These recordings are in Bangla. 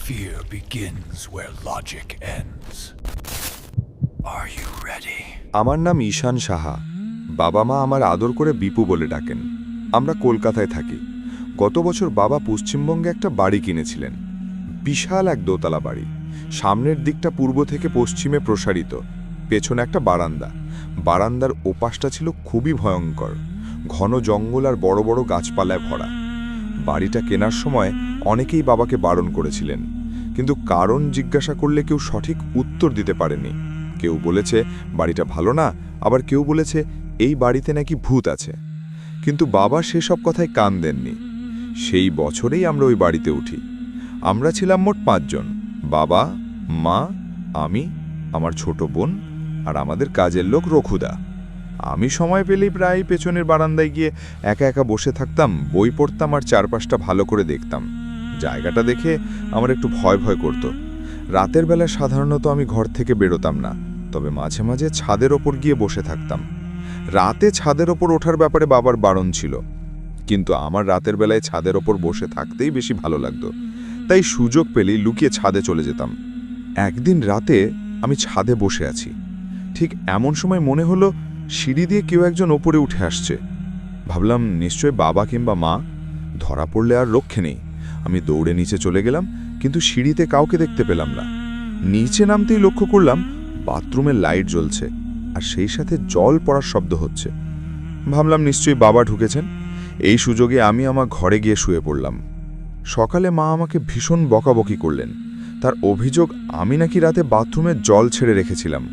Fear begins where logic ends. Are you ready? আমার নাম ঈশান সাহা। বাবা মা আমার আদর করে বিপু বলে ডাকেন। আমরা কলকাতায় থাকি। গত বছর বাবা পশ্চিমবঙ্গে একটা বাড়ি কিনেছিলেন। বিশাল এক দোতলা বাড়ি। সামনের দিকটা পূর্ব থেকে পশ্চিমে প্রসারিত, পেছনে একটা বারান্দা। বারান্দার ওপাশটা ছিল খুবই ভয়ঙ্কর, ঘন জঙ্গল আর বড় বড় গাছপালায় ভরা। বাড়িটা কেনার সময় অনেকেই বাবাকে বারণ করেছিলেন, কিন্তু কারণ জিজ্ঞাসা করলে কেউ সঠিক উত্তর দিতে পারেনি। কেউ বলেছে বাড়িটা ভালো না, আবার কেউ বলেছে এই বাড়িতে নাকি ভূত আছে। কিন্তু বাবা সেসব কথায় কান দেননি। সেই বছরেই আমরা ওই বাড়িতে উঠি। আমরা ছিলাম মোট 5 জন, বাবা, মা, আমি, আমার ছোট বোন আর আমাদের কাজের লোক রঘুদা। আমি সময় পেলেই প্রায় পেছনের বারান্দায় গিয়ে একা একা বসে থাকতাম, বই পড়তাম আর চারপাশটা ভালো করে দেখতাম। জায়গাটা দেখে আমার একটু ভয় ভয় করত। রাতের বেলা সাধারণত আমি ঘর থেকে বেরোতাম না, তবে মাঝে মাঝে ছাদের ওপর গিয়ে বসে থাকতাম। রাতে ছাদের ওপর ওঠার ব্যাপারে বাবার বারণ ছিল, কিন্তু আমার রাতের বেলায় ছাদের ওপর বসে থাকতেই বেশি ভালো লাগতো। তাই সুযোগ পেলেই লুকিয়ে ছাদে চলে যেতাম। একদিন রাতে আমি ছাদে বসে আছি, ঠিক এমন সময় মনে হলো সিঁড়ি দিয়ে কেউ একজন ওপরে উঠে আসছে। ভাবলাম নিশ্চয় বাবা কিংবা মা। ধরা পড়লে আর রক্ষে নেই। আমি দৌড়ে নিচে চলে গেলাম, কিন্তু সিঁড়িতে কাউকে দেখতে পেলাম না। নিচে নামতেই লক্ষ্য করলাম বাথরুমের লাইট জ্বলছে আর সেই সাথে জল পড়ার শব্দ হচ্ছে। ভাবলাম নিশ্চয়ই বাবা ঢুকেছেন। এই সুযোগে আমি আমার ঘরে গিয়ে শুয়ে পড়লাম। সকালে মা আমাকে ভীষণ বকাবকি করলেন। তার অভিযোগ আমি নাকি রাতে বাথরুমে জল ছেড়ে রেখেছিলাম।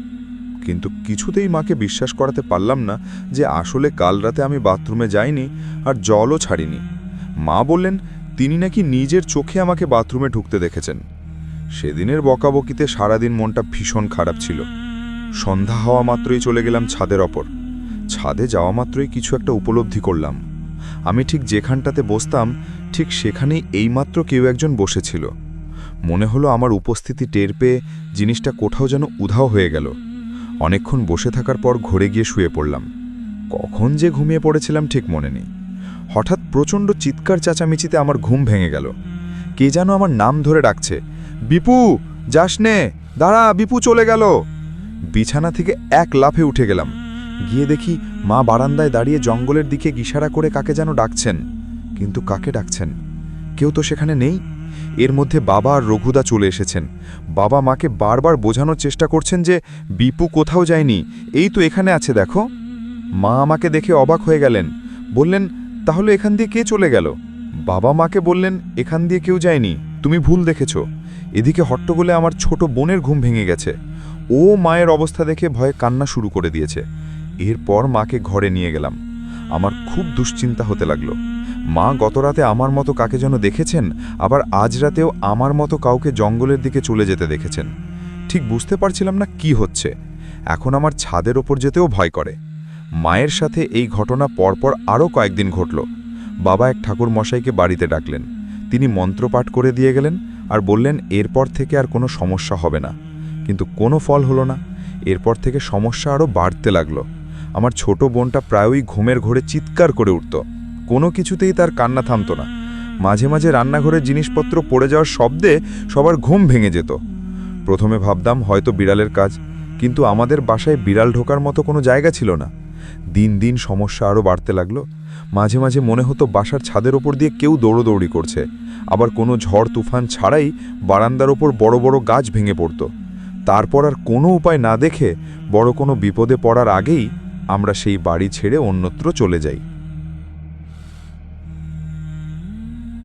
কিন্তু কিছুতেই মাকে বিশ্বাস করাতে পারলাম না যে আসলে কাল রাতে আমি বাথরুমে যাইনি আর জলও ছাড়িনি। মা বললেন তিনি নাকি নিজের চোখে আমাকে বাথরুমে ঢুকতে দেখেছেন। সেদিনের বকাবকিতে সারাদিন মনটা ভীষণ খারাপ ছিল। সন্ধ্যা হওয়া মাত্রই চলে গেলাম ছাদের ওপর। ছাদে যাওয়া মাত্রই কিছু একটা উপলব্ধি করলাম। আমি ঠিক যেখানটাতে বসতাম ঠিক সেখানেই এইমাত্র কেউ একজন বসেছিল। মনে হলো আমার উপস্থিতি টের পেয়ে জিনিসটা কোথাও যেন উধাও হয়ে গেল। অনেকক্ষণ বসে থাকার পর ঘরে গিয়ে শুয়ে পড়লাম। কখন যে ঘুমিয়ে পড়েছিলাম ঠিক মনে নেই। হঠাৎ প্রচণ্ড চিৎকার চেঁচামেচিতে আমার ঘুম ভেঙে গেল। কে যেন আমার নাম ধরে ডাকছে, বিপু যাস নে, দাঁড়া, বিপু চলে গেল। বিছানা থেকে এক লাফে উঠে গেলাম। গিয়ে দেখি মা বারান্দায় দাঁড়িয়ে জঙ্গলের দিকে ইশারা করে কাকে যেন ডাকছেন। কিন্তু কাকে ডাকছেন? কেউ তো সেখানে নেই। এর মধ্যে বাবা আর রঘুদা চলে এসেছেন। বাবা মাকে বারবার বোঝানোর চেষ্টা করছেন যে বিপু কোথাও যায়নি, এই তো এখানে আছে দেখো। মা আমাকে দেখে অবাক হয়ে গেলেন, বললেন তাহলে এখান দিয়ে কে চলে গেল? বাবা মাকে বললেন এখান দিয়ে কেউ যায়নি, তুমি ভুল দেখেছ। এদিকে হট্টগোলে আমার ছোট বোনের ঘুম ভেঙে গেছে। ও মায়ের অবস্থা দেখে ভয়ে কান্না শুরু করে দিয়েছে। এরপর মাকে ঘরে নিয়ে গেলাম। আমার খুব দুশ্চিন্তা হতে লাগলো। মা গতরাতে আমার মতো কাকে যেন দেখেছেন, আবার আজ রাতেও আমার মতো কাউকে জঙ্গলের দিকে চলে যেতে দেখেছেন। ঠিক বুঝতে পারছিলাম না কি হচ্ছে। এখন আমার ছাদের ওপর যেতেও ভয় করে। মায়ের সাথে এই ঘটনা পরপর আরও কয়েকদিন ঘটল। বাবা এক ঠাকুর মশাইকে বাড়িতে ডাকলেন। তিনি মন্ত্রপাঠ করে দিয়ে গেলেন আর বললেন এরপর থেকে আর কোনো সমস্যা হবে না। কিন্তু কোনো ফল হলো না। এরপর থেকে সমস্যা আরও বাড়তে লাগলো। আমার ছোট বোনটা প্রায়ই ঘুমের ঘোরে চিৎকার করে উঠত। কোনো কিছুতেই তার কান্না থামত না। মাঝে মাঝে রান্নাঘরের জিনিসপত্র পড়ে যাওয়ার শব্দে সবার ঘুম ভেঙে যেত। প্রথমে ভাবতাম হয়তো বিড়ালের কাজ, কিন্তু আমাদের বাসায় বিড়াল ঢোকার মতো কোনো জায়গা ছিল না। দিন দিন সমস্যা আরও বাড়তে লাগলো। মাঝে মাঝে মনে হতো বাসার ছাদের ওপর দিয়ে কেউ দৌড়োদৌড়ি করছে। আবার কোনো ঝড় তুফান ছাড়াই বারান্দার ওপর বড় বড় গাছ ভেঙে পড়ত। তারপর আর কোনো উপায় না দেখে বড় কোনো বিপদে পড়ার আগেই আমরা সেই বাড়ি ছেড়ে অন্যত্র চলে যাই।